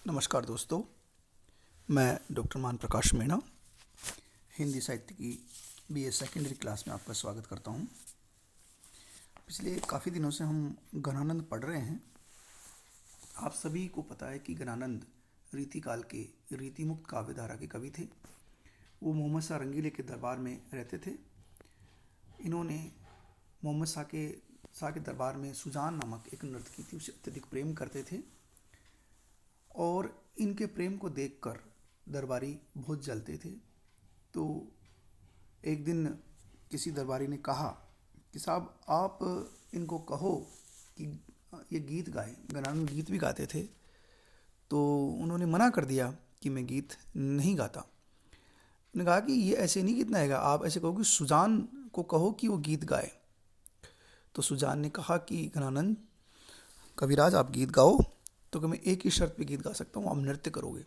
नमस्कार दोस्तों, मैं डॉक्टर मान प्रकाश मीणा हिंदी साहित्य की बीए सेकेंडरी क्लास में आपका स्वागत करता हूं। पिछले काफ़ी दिनों से हम गणानंद पढ़ रहे हैं। आप सभी को पता है कि गणानंद रीतिकाल के रीतिमुक्त काव्यधारा के कवि थे। वो मोहम्मद शाह रंगीले के दरबार में रहते थे। इन्होंने मोहम्मद शाह के दरबार में सुजान नामक एक नर्तकी थी, उसे अत्यधिक प्रेम करते थे और इनके प्रेम को देखकर दरबारी बहुत जलते थे। तो एक दिन किसी दरबारी ने कहा कि साहब आप इनको कहो कि ये गीत गाएं। गणानंद गीत भी गाते थे, तो उन्होंने मना कर दिया कि मैं गीत नहीं गाता। उन्होंने कहा कि ये ऐसे नहीं गीत गाएगा, आप ऐसे कहो कि सुजान को कहो कि वो गीत गाए। तो सुजान ने कहा कि गणानंद कविराज आप गीत गाओ, तो कि मैं एक ही शर्त पे गीत गा सकता हूँ, आप नृत्य करोगे।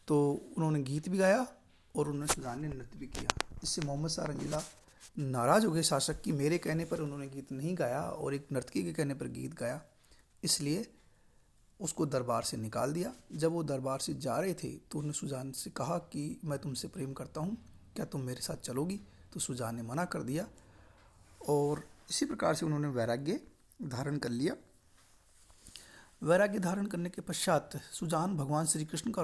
तो उन्होंने गीत भी गाया और उन्होंने सुजान ने नृत्य भी किया। इससे मोहम्मद शाह रंगीला नाराज़ हो गए शासक की, मेरे कहने पर उन्होंने गीत नहीं गाया और एक नर्तकी के कहने पर गीत गाया, इसलिए उसको दरबार से निकाल दिया। जब वो दरबार से जा रहे थे तो उन्होंने सुजान से कहा कि मैं तुमसे प्रेम करता हूँ, क्या तुम मेरे साथ चलोगी? तो सुजान ने मना कर दिया और इसी प्रकार से उन्होंने वैराग्य धारण कर लिया। वैराग्य धारण करने के पश्चात सुजान को भगवान श्री कृष्ण का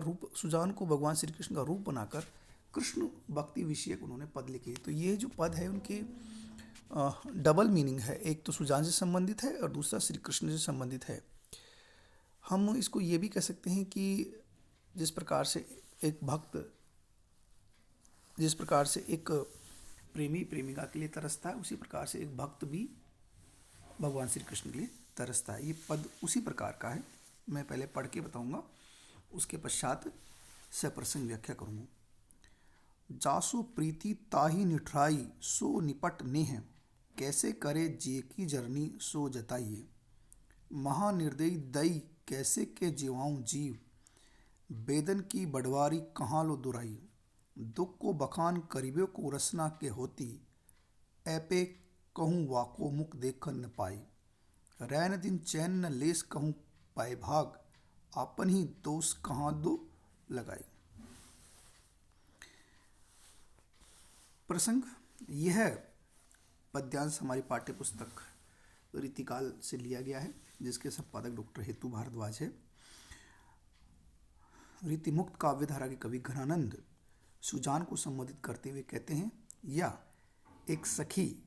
रूप बनाकर कृष्ण भक्ति विषयक उन्होंने पद लिखे। तो ये जो पद है उनके डबल मीनिंग है, एक तो सुजान से संबंधित है और दूसरा श्री कृष्ण से संबंधित है। हम इसको ये भी कह सकते हैं कि जिस प्रकार से एक प्रेमी प्रेमिका के लिए तरसता है, उसी प्रकार से एक भक्त भी भगवान श्री कृष्ण के लिए तरसता है। ये पद उसी प्रकार का है। मैं पहले पढ़ के बताऊंगा, उसके पश्चात सप्रसंग व्याख्या करूंगा। जासो प्रीति ताही निठराई सो निपट नेह, कैसे करे जे की जरनी सो जताइए। महानिर्दयी दई कैसे के जीवाऊं जीव, बेदन की बड़वारी कहाँ लो दुराई। दुख को बखान करीबे को रसना के होती, ऐपे कहूँ वाको मुख देखन न पाई। रैन दिन चैन न लेस कहूँ पाए भाग, आपन ही दोष कहाँ दो लगाई। प्रसंग यह पद्यांश हमारी पाठ्य पुस्तक रीतिकाल से लिया गया है, जिसके संपादक डॉक्टर हेतु भारद्वाज है। रीतिमुक्त काव्यधारा के कवि घनानंद सुजान को संबोधित करते हुए कहते हैं, या एक सखी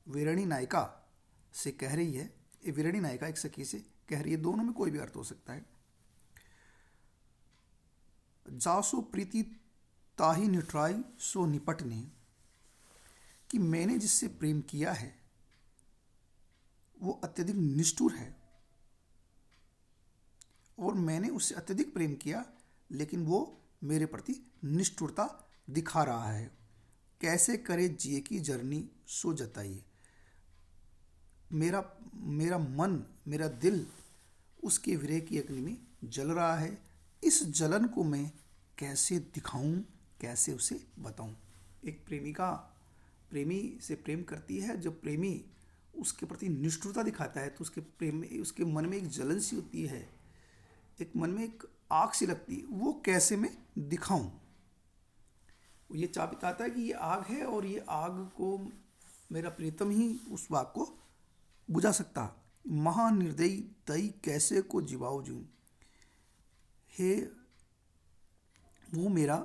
वीरणी नायिका से कह रही है, वीरणी नायिका एक सखी से कह रही है, दोनों में कोई भी अर्थ हो सकता है। जासो प्रीति ताही निठराई सो निपटने, कि मैंने जिससे प्रेम किया है वो अत्यधिक निष्ठुर है और मैंने उससे अत्यधिक प्रेम किया, लेकिन वो मेरे प्रति निष्ठुरता दिखा रहा है। कैसे करे जिए की जर्नी सो जताइए। मेरा मन, मेरा दिल उसके विरह की अग्नि में जल रहा है। इस जलन को मैं कैसे दिखाऊं, कैसे उसे बताऊं। एक प्रेमिका प्रेमी से प्रेम करती है, जब प्रेमी उसके प्रति निष्ठुरता दिखाता है तो उसके मन में एक जलन सी होती है, एक मन में एक आग सी लगती है। वो कैसे मैं दिखाऊं। ये चाहता है कि ये आग है और ये आग को मेरा प्रीतम ही उस आग को बुझा सकता। महानिर्दयी तई कैसे को जीवाओ जूं, हे वो मेरा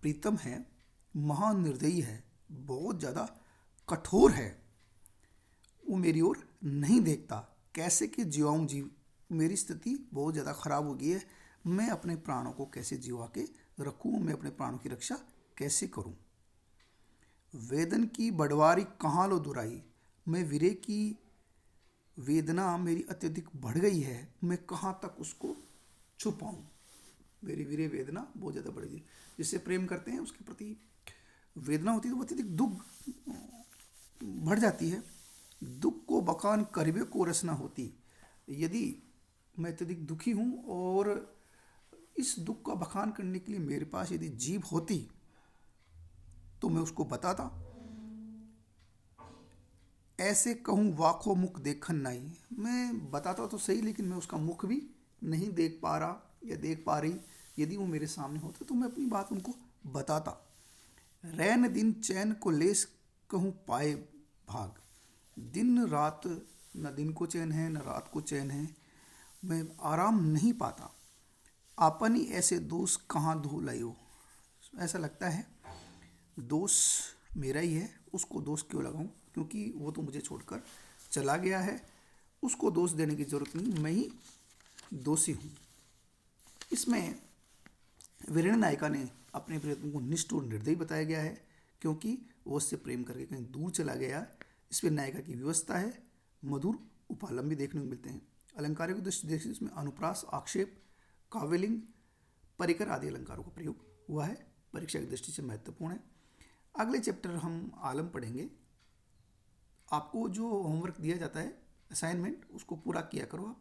प्रीतम है, महानिर्दयी है, बहुत ज़्यादा कठोर है, वो मेरी ओर नहीं देखता। कैसे के जीवाऊं जीव, मेरी स्थिति बहुत ज़्यादा खराब हो गई है, मैं अपने प्राणों को कैसे जीवा के रखूं, मैं अपने प्राणों की रक्षा कैसे करूं। वेदन की बड़वारी कहाँ लो दुराई, मैं विरह की वेदना मेरी अत्यधिक बढ़ गई है, मैं कहाँ तक उसको छुपाऊं। मेरी विरह वेदना बहुत ज़्यादा बढ़ गई। जिससे प्रेम करते हैं उसके प्रति वेदना होती है तो वो अत्यधिक दुख बढ़ जाती है। दुख को बखान करीबे को रसना होती, यदि मैं अत्यधिक दुखी हूँ और इस दुख का बखान करने के लिए मेरे पास यदि जीभ होती तो मैं उसको बताता। ऐसे कहूँ वाखो मुख देखन नहीं, मैं बताता तो सही, लेकिन मैं उसका मुख भी नहीं देख पा रहा या देख पा रही, यदि वो मेरे सामने होता तो मैं अपनी बात उनको बताता। रैन दिन चैन को लेस कहूँ पाए भाग, दिन रात न दिन को चैन है न रात को चैन है, मैं आराम नहीं पाता। आपन ही ऐसे दोष कहाँ धो लायो। ऐसा लगता है दोष मेरा ही है, उसको दोष क्यों लगाऊं, क्योंकि वो तो मुझे छोड़कर चला गया है। उसको दोष देने की जरूरत नहीं, मैं ही दोषी हूँ। इसमें वीरेण नायिका ने अपने प्रियतम को निष्ठुर निर्दयी बताया गया है, क्योंकि वो उससे प्रेम करके कहीं दूर चला गया। इसमें नायिका की व्यवस्था है, मधुर उपालम भी देखने को मिलते हैं। अलंकारों की दृष्टि से इसमें अनुप्रास, आक्षेप, काव्यलिंग, परिकर आदि अलंकारों का प्रयोग हुआ है। परीक्षा की दृष्टि से महत्वपूर्ण है। अगले चैप्टर हम आलम पढ़ेंगे। आपको जो होमवर्क दिया जाता है असाइनमेंट, उसको पूरा किया करो आप।